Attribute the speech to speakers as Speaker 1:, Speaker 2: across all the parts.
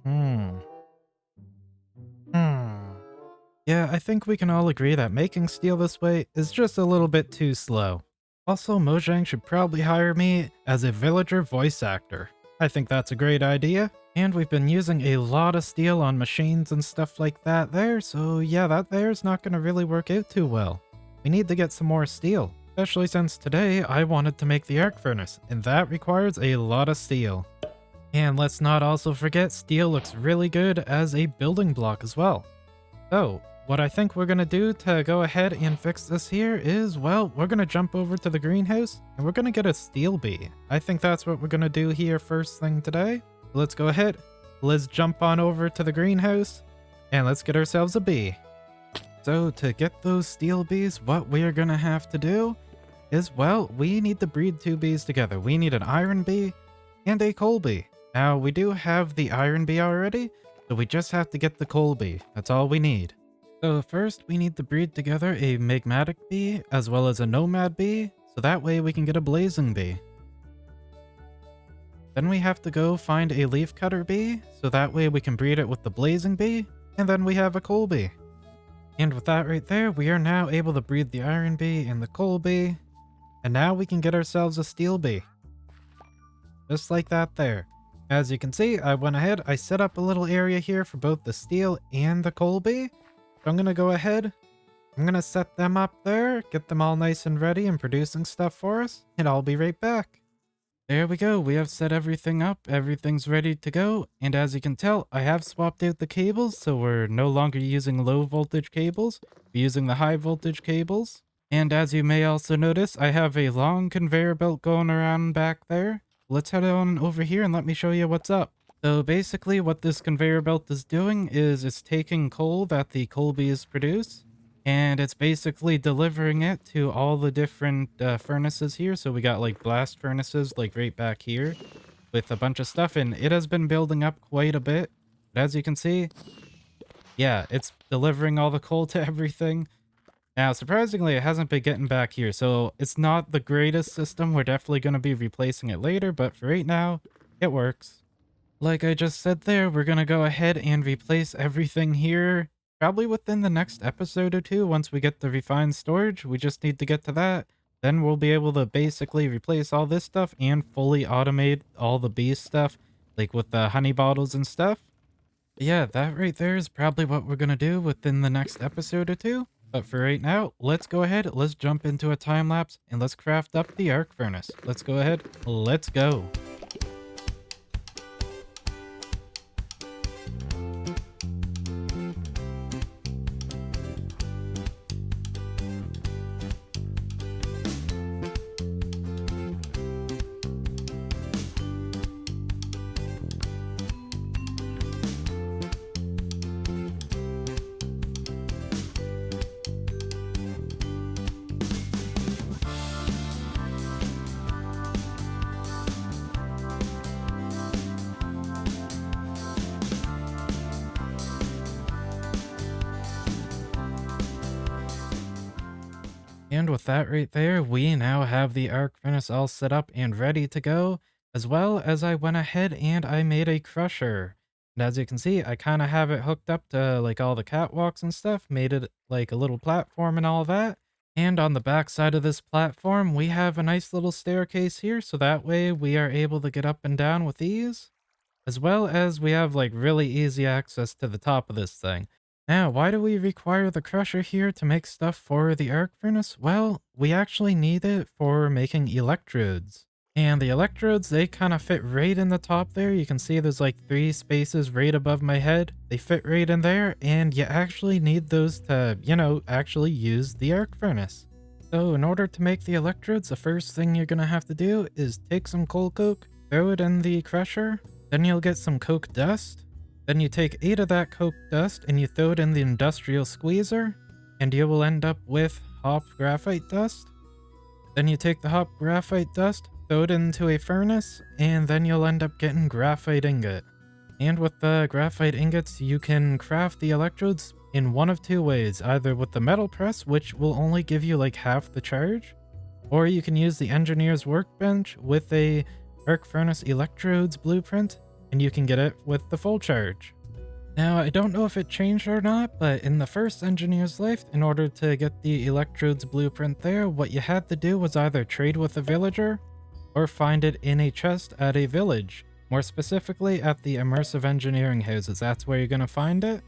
Speaker 1: Hmm. Hmm. Yeah, I think we can all agree that making steel this way is just a little bit too slow. Also, Mojang should probably hire me as a villager voice actor. I think that's a great idea. And we've been using a lot of steel on machines and stuff like that there, so yeah, that there's not gonna really work out too well. We need to get some more steel, especially since today I wanted to make the arc furnace, and that requires a lot of steel. And let's not also forget, steel looks really good as a building block as well. So, what I think we're gonna do to go ahead and fix this here is, well, we're gonna jump over to the greenhouse and we're gonna get a steel bee. I think that's what we're gonna do here first thing today. Let's go ahead, let's jump on over to the greenhouse and let's get ourselves a bee. So to get those steel bees, what we are gonna have to do is, well, we need to breed two bees together. We need an iron bee and a coal bee. Now, we do have the iron bee already, so we just have to get the coal bee. That's all we need. So first, we need to breed together a magmatic bee as well as a nomad bee, so that way we can get a blazing bee. Then we have to go find a leaf cutter bee, so that way we can breed it with the blazing bee, and then we have a coal bee. And with that right there, we are now able to breed the iron bee and the coal bee, and now we can get ourselves a steel bee. Just like that there. As you can see, I went ahead, I set up a little area here for both the steel and the coal bee. So I'm gonna go ahead, I'm gonna set them up there, get them all nice and ready and producing stuff for us, and I'll be right back. There we go, we have set everything up, everything's ready to go, and as you can tell, I have swapped out the cables, so we're no longer using low voltage cables, we're using the high voltage cables. And as you may also notice, I have a long conveyor belt going around back there. Let's head on over here and let me show you what's up. So basically what this conveyor belt is doing is it's taking coal that the coal bees produce, and it's basically delivering it to all the different furnaces here. So we got like blast furnaces like right back here with a bunch of stuff, and it has been building up quite a bit. But as you can see, yeah, it's delivering all the coal to everything. Now, surprisingly, it hasn't been getting back here, so it's not the greatest system. We're definitely going to be replacing it later, but for right now, it works. Like I just said there, we're going to go ahead and replace everything here, probably within the next episode or two. Once we get the refined storage, we just need to get to that. Then we'll be able to basically replace all this stuff and fully automate all the bee stuff, like with the honey bottles and stuff. But yeah, that right there is probably what we're going to do within the next episode or two. But for right now, let's go ahead, let's jump into a time lapse, and let's craft up the arc furnace. Let's go ahead, let's go. And with that right there, we now have the arc furnace all set up and ready to go, as well as I went ahead and I made a crusher. And as you can see, I kind of have it hooked up to like all the catwalks and stuff, made it like a little platform and all that. And on the back side of this platform, we have a nice little staircase here, so that way we are able to get up and down with ease, as well as we have like really easy access to the top of this thing. Now, why do we require the crusher here to make stuff for the arc furnace? Well, we actually need it for making electrodes. And the electrodes, they kind of fit right in the top there. You can see there's like 3 spaces right above my head. They fit right in there, and you actually need those to, you know, actually use the arc furnace. So in order to make the electrodes, the first thing you're gonna have to do is take some coal coke, throw it in the crusher, then you'll get some coke dust. Then you take 8 of that coke dust and you throw it in the industrial squeezer, and you will end up with hop graphite dust. Then you take the hop graphite dust, throw it into a furnace, and then you'll end up getting graphite ingot. And with the graphite ingots, you can craft the electrodes in one of 2 ways, either with the metal press, which will only give you like half the charge, or you can use the engineer's workbench with a arc furnace electrodes blueprint, and you can get it with the full charge. Now, I don't know if it changed or not, but in the first engineer's life, in order to get the electrodes blueprint there, what you had to do was either trade with a villager or find it in a chest at a village. More specifically, at the immersive engineering houses. That's where you're going to find it.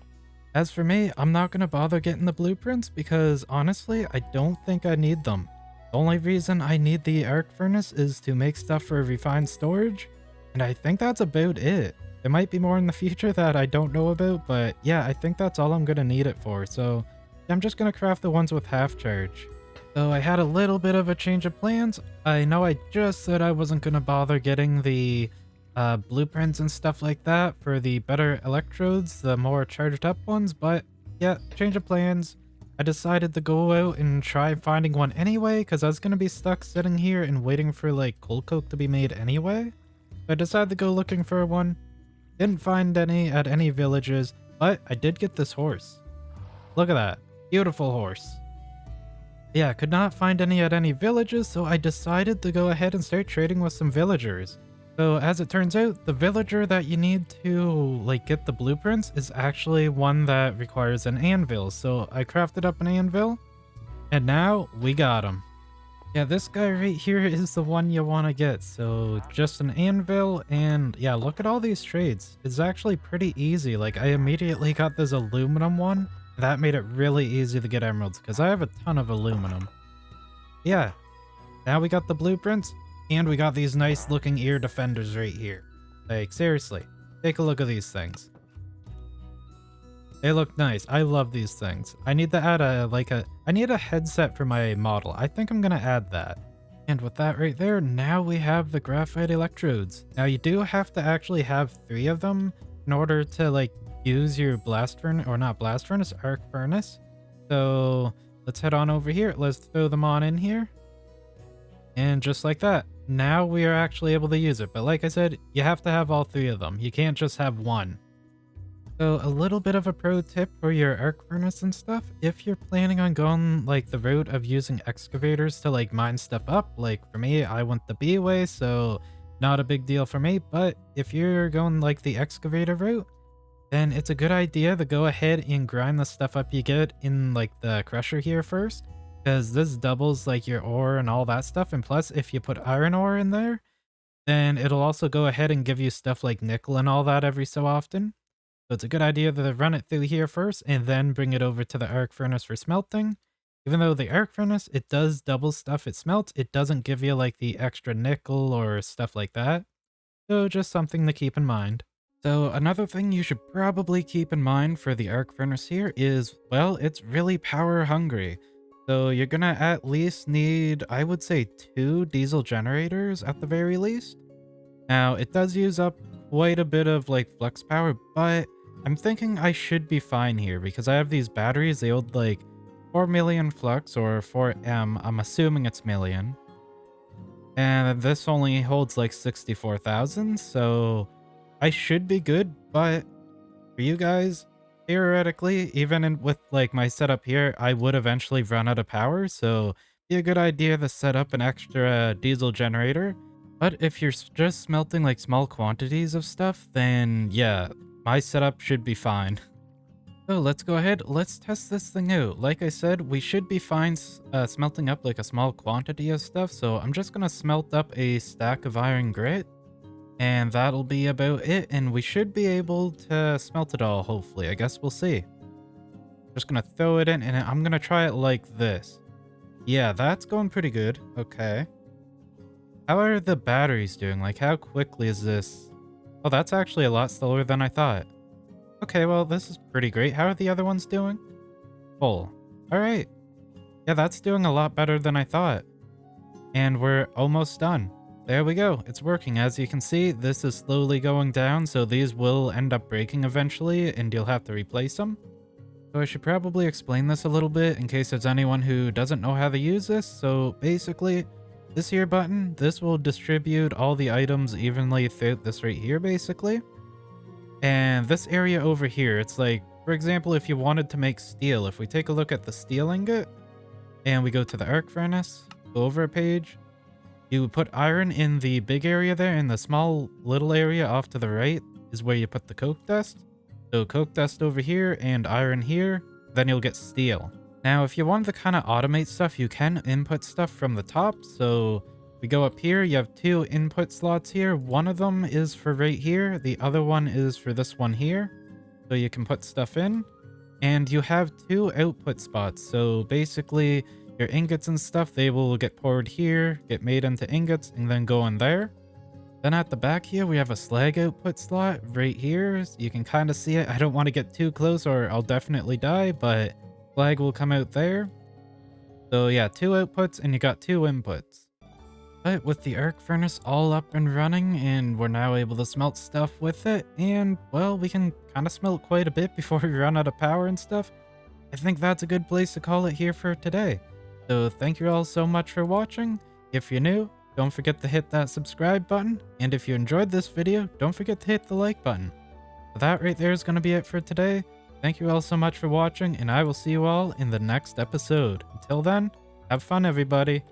Speaker 1: As for me, I'm not going to bother getting the blueprints because honestly, I don't think I need them. The only reason I need the arc furnace is to make stuff for refined storage, and I think that's about it. There might be more in the future that I don't know about, but yeah, I think that's all I'm going to need it for. So I'm just going to craft the ones with half charge. So I had a little bit of a change of plans. I know I just said I wasn't going to bother getting the blueprints and stuff like that for the better electrodes, the more charged up ones, but yeah, change of plans. I decided to go out and try finding one anyway, because I was going to be stuck sitting here and waiting for like coal coke to be made anyway. So I decided to go looking for one. Didn't find any at any villages, but I did get this horse. Look at that. Beautiful horse. Yeah, could not find any at any villages, so I decided to go ahead and start trading with some villagers. So as it turns out, the villager that you need to like get the blueprints is actually one that requires an anvil. So I crafted up an anvil, and now we got him. Yeah, this guy right here is the one you want to get. So just an anvil, and yeah, look at all these trades. It's actually pretty easy. Like I immediately got this aluminum one. That made it really easy to get emeralds because I have a ton of aluminum. Yeah, now we got the blueprints, and we got these nice looking ear defenders right here. Like seriously, take a look at these things. They look nice. I love these things. I need to add I need a headset for my model. I think I'm gonna add that. And with that right there, now we have the graphite electrodes. Now you do have to actually have 3 of them in order to like use your blast furnace, or not blast furnace, arc furnace. So let's head on over here. Let's throw them on in here. And just like that, now we are actually able to use it. But like I said, you have to have all 3 of them. You can't just have one. So a little bit of a pro tip for your arc furnace and stuff, if you're planning on going like the route of using excavators to like mine stuff up, like for me, I went the B way, so not a big deal for me, but if you're going like the excavator route, then it's a good idea to go ahead and grind the stuff up you get in like the crusher here first, because this doubles like your ore and all that stuff, and plus if you put iron ore in there, then it'll also go ahead and give you stuff like nickel and all that every so often. So it's a good idea to run it through here first and then bring it over to the arc furnace for smelting. Even though the arc furnace, it does double stuff it smelts, it doesn't give you like the extra nickel or stuff like that. So just something to keep in mind. So another thing you should probably keep in mind for the arc furnace here is, well, it's really power hungry. So you're gonna at least need, I would say, 2 diesel generators at the very least. Now, it does use up quite a bit of like flux power, but I'm thinking I should be fine here because I have these batteries. They hold like 4 million flux or 4M. I'm assuming it's million. And this only holds like 64,000, so I should be good. But for you guys, theoretically, even with like my setup here, I would eventually run out of power, so be a good idea to set up an extra diesel generator. But if you're just smelting like small quantities of stuff, then yeah, my setup should be fine. So let's go ahead, let's test this thing out. Like I said, we should be fine smelting up like a small quantity of stuff, so I'm just gonna smelt up a stack of iron grit, and that'll be about it, and we should be able to smelt it all, hopefully. I guess we'll see. Just gonna throw it in, and I'm gonna try it like this. Yeah, that's going pretty good. Okay. How are the batteries doing? Like, how quickly is this? Oh, that's actually a lot slower than I thought. Okay, well, this is pretty great. How are the other ones doing? Full. Alright. Yeah, that's doing a lot better than I thought. And we're almost done. There we go. It's working. As you can see, this is slowly going down, so these will end up breaking eventually, and you'll have to replace them. So I should probably explain this a little bit in case there's anyone who doesn't know how to use this. So basically, this here button, this will distribute all the items evenly throughout this right here, basically. And this area over here, it's like, for example, if you wanted to make steel, if we take a look at the steel ingot, and we go to the arc furnace, go over a page, you put iron in the big area there, and the small little area off to the right, is where you put the coke dust. So coke dust over here and iron here, then you'll get steel. Now, if you wanted to kind of automate stuff, you can input stuff from the top. So we go up here, you have 2 input slots here. One of them is for right here. The other one is for this one here. So you can put stuff in. And you have 2 output spots. So basically, your ingots and stuff, they will get poured here, get made into ingots, and then go in there. Then at the back here, we have a slag output slot right here. You can kind of see it. I don't want to get too close or I'll definitely die, but slag will come out there. So yeah, 2 outputs and you got 2 inputs. But with the arc furnace all up and running, and we're now able to smelt stuff with it, and well, we can kind of smelt quite a bit before we run out of power and stuff. I think that's a good place to call it here for today. So thank you all so much for watching. If you're new, don't forget to hit that subscribe button, and if you enjoyed this video, don't forget to hit the like button. So that right there is going to be it for today. Thank you all so much for watching, and I will see you all in the next episode. Until then, have fun everybody.